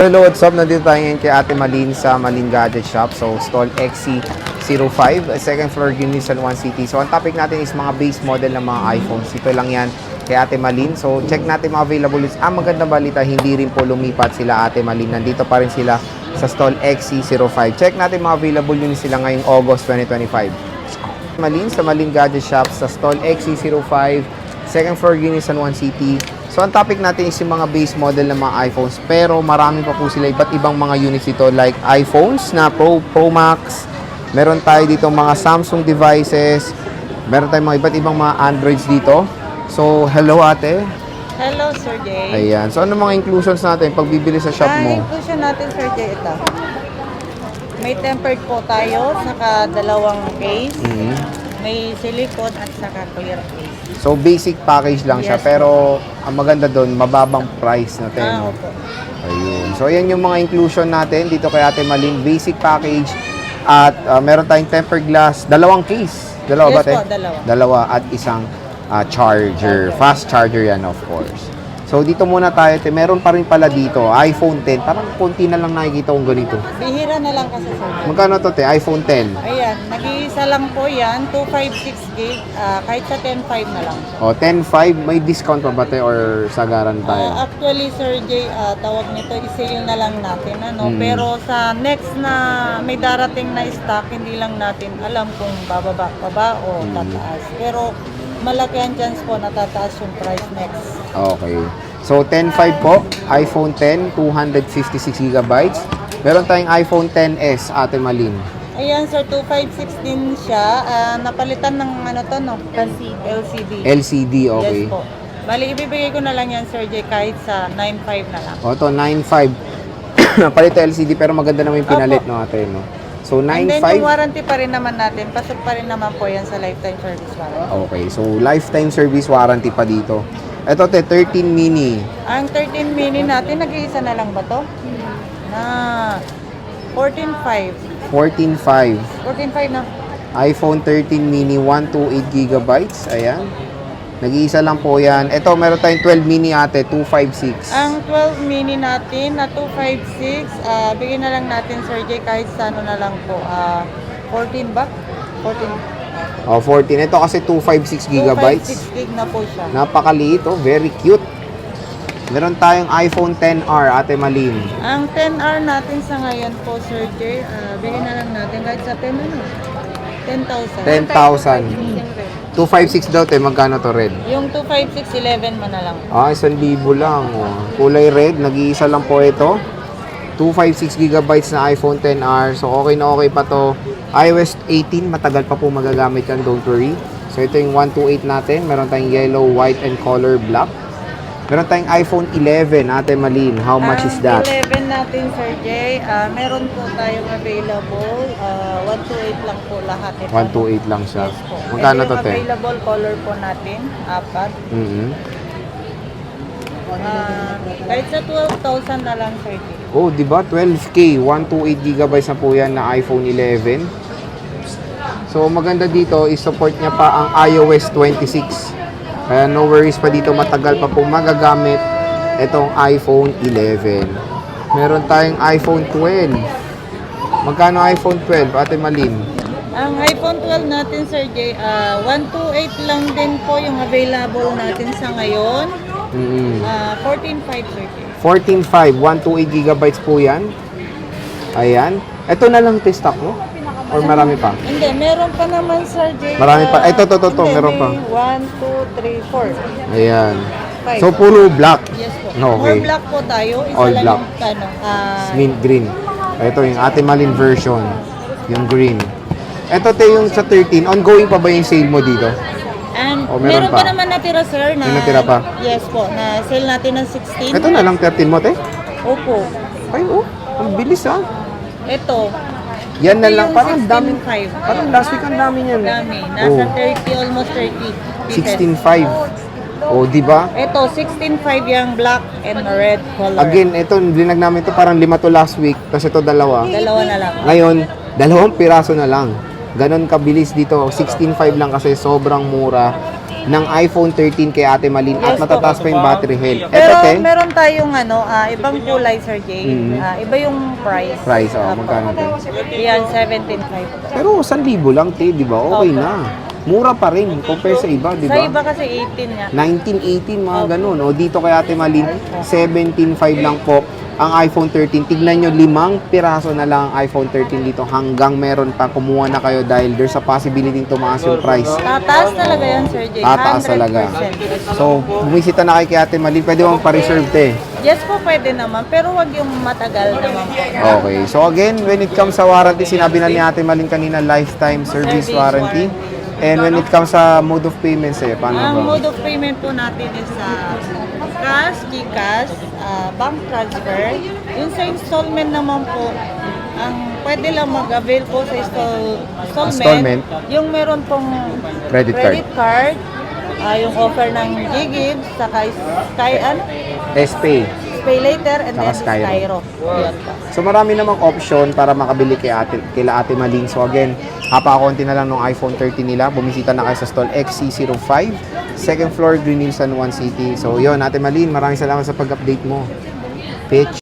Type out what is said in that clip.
Hello, what's up? Nandito tayo ngayon kay Ate Malin sa Malin Gadget Shop. So, stall XC05, second floor, Unison 1 City. So, ang topic natin is mga base model ng mga iPhones. Ito lang yan kay Ate Malin. So, check natin mga available. Magandang balita, hindi rin po lumipat sila Ate Malin. Nandito pa rin sila sa stall XC05. Check natin mga available yun sila ngayong August 2025. Malin sa Malin Gadget Shop sa stall XC05, second floor, Unison 1 City. So, ang topic natin is yung mga base model ng mga iPhones. Pero, marami pa po sila iba't ibang mga units ito like iPhones na Pro Max. Meron tayo dito mga Samsung devices. Meron tayong mga iba't ibang mga Androids dito. So, hello ate. Hello, Sir Jay. Ayan. So, ano mga inclusions natin pag bibili sa shop mo? Inclusion natin, Sir Jay, ito. May tempered po tayo, saka dalawang case. May silicone at saka clear case. So, basic package lang siya. Yes. Pero, ang maganda doon, mababang price natin. Opo. Ayun. So, ayan yung mga inclusion natin dito kay Ate Malin. Basic package. At meron tayong tempered glass. Dalawang case. Dalawa Yes ba, te? po, dalawa. Dalawa at isang charger. Okay. Fast charger yan, of course. So, dito muna tayo. Te. Meron pa rin pala dito. iPhone 10. Parang konti na lang nakikita kong ganito. Bihira na lang kasi, Sir Jay. Magkano to, te? iPhone 10. Ayan, nag-iisa lang po yan, 256 gig, kahit sa 10.5 na lang. O, 10.5. May discount pa ba, te? Or sagaran tayo? Actually, Sir Jay, tawag nito, i-sale na lang natin. Pero sa next na may darating na stock, hindi lang natin alam kung bababa pa ba o tataas. Pero malaki ang chance po na tataas yung price next. Okay. So, 10.5 po. iPhone 10, 256 gigabytes. Meron tayong iPhone 10s, Ate Malin. Ayan, sir, 256 din siya. Napalitan ng ano to, no? LCD. LCD, okay. Yes po. Bali, ibibigay ko na lang yan, Sir Jay, kahit sa 9.5 na lang. O, ito, 9.5. Napalit to LCD, pero maganda naman yung pinalit, no, ate, no? So, And then, 9.5. yung warranty pa rin naman natin. Pasok pa rin naman po yan sa lifetime service warranty. Okay, so lifetime service warranty pa dito. Ito, te, 13 mini. Ang 13 mini natin, nag-iisa na lang ba to? Na 14.5. 14.5. 14.5 na. iPhone 13 mini, 128 gigabytes. Ayan. Nag-iisa lang po yan. Ito, meron tayong 12 mini, ate, 256. Ang 12 mini natin na 256, bigyan na lang natin, Sir Jay, kahit sa ano na lang po. 14 ba? 14. O, 14. Ito kasi 256 gigabytes. 256 gig na po siya. Napakaliit, oh. Very cute. Meron tayong iPhone 10R, Ate Malin. Ang 10R natin sa ngayon po, Sir Jay, bigyan na lang natin kahit sa 10 ano? 10,000. 10,000. 256 daw, te. Magkano to, red? Yung 256, 11 man na lang. 1,000 lang. Oh. Kulay red. Nag-iisa lang po ito. 256 gigabytes na iPhone 10R. So, okay na okay pa to. iOS 18. Matagal pa po magagamit yan. Don't worry. So, ito yung 128 natin. Meron tayong yellow, white, and color black. Meron tayong iPhone 11, Ate Malin. How much is that? 11 natin, Sir Jay, meron po tayong available. 128 lang po lahat ito. 128 lang siya. Yes po. Magkano Ito to, yung te? available color po natin, apat. Kahit sa 12,000 na lang, Sir Jay. Oh, di ba? 12K, 128 gigabytes na po yan na iPhone 11. So, maganda dito, i-support niya pa ang iOS 26. Kaya no worries pa dito, matagal pa po magagamit itong iPhone 11. Meron tayong iPhone 12. Magkano iPhone 12, Ate Malin? Ang iPhone 12 natin, Sir Jay, 128 lang din po yung available natin sa ngayon. 14.5, Sir Jay. 14.5, 128 gigabytes po yan. Ayan. Ito na lang stock mo? Or marami pa? Hindi, meron pa naman, Sir Jay. Marami pa. Ito, hindi, meron pa. 1, 2, 3, 4. Ayan. 5. So, puro black. Yes po. Okay. More black po tayo. Isa All lang black. yung ano, Mint green. Ito yung Ate Malin version. Yung green. Ito te yung sa 13. Ongoing pa ba yung sale mo dito? and Oh, meron meron pa. pa naman natira, sir, na May natira pa? Yes po, na sale natin ng 16. Ito na lang 13 mo te? Opo. Ay oh, ang bilis ah. Ito. Yan na Ito lang. yung Parang daming. 16.5. Parang last week ang dami niyan. Dami. Nasa Oh, 30, almost 30 pieces. 16.5. Oh, di ba? Ito, 16.5 yung black and red color. Again, ito, linag namin ito parang 5 to last week. Tapos ito dalawa. Dalawa na lang. Ngayon, 2 piraso na lang. ganon kabilis dito. 16.5 lang kasi sobrang mura ng iPhone 13 kay Ate Malin at Yes, matataas pa yung battery health. Pero Eto, te, meron tayong ibang kulay, Sir Jay. Mhm. Iba yung price. price, magkano te? Yan, 17.5. Pero 1,000 lang, te, di ba? Okay na. Mura pa rin compare sa iba, di Sa ba? iba kasi 18 nga. 1918 mga ganun. O dito kay Ate Malin, 17.5 lang po ang iPhone 13. Tignan nyo, 5 piraso na lang ang iPhone 13 dito hanggang meron pa. Kumuha na kayo dahil there's a possibility tumaas yung price. Tataas talaga yan, Sir Jay. Tataas 100%. talaga. So, bumisita na kay Ate Malin. Pwede mo pa-reserve, te. Yes po, pwede naman. Pero wag yung matagal naman po. Okay. So again, when it comes sa warranty, sinabi na ni Ate Malin kanina, lifetime service warranty. And when it comes sa mode of payments, paano Ang ba? mode of payment po natin is cash, GCash, bank transfer. Yung sa installment naman po, ang pwede lang mag-avail po sa installment, yung meron pong Credit card, yung offer ng Gigib, saka SPay. Pay Later, and Saka then Skyro. Yan po. So marami namang option para makabili kila Ate Malin. So again, hapa-konti na lang ng iPhone 13 nila. Bumisita na kayo sa stall XC05, second floor, Green Hills, San Juan City. So yun, Ate Malin, maraming salamat sa pag-update mo. Pitch.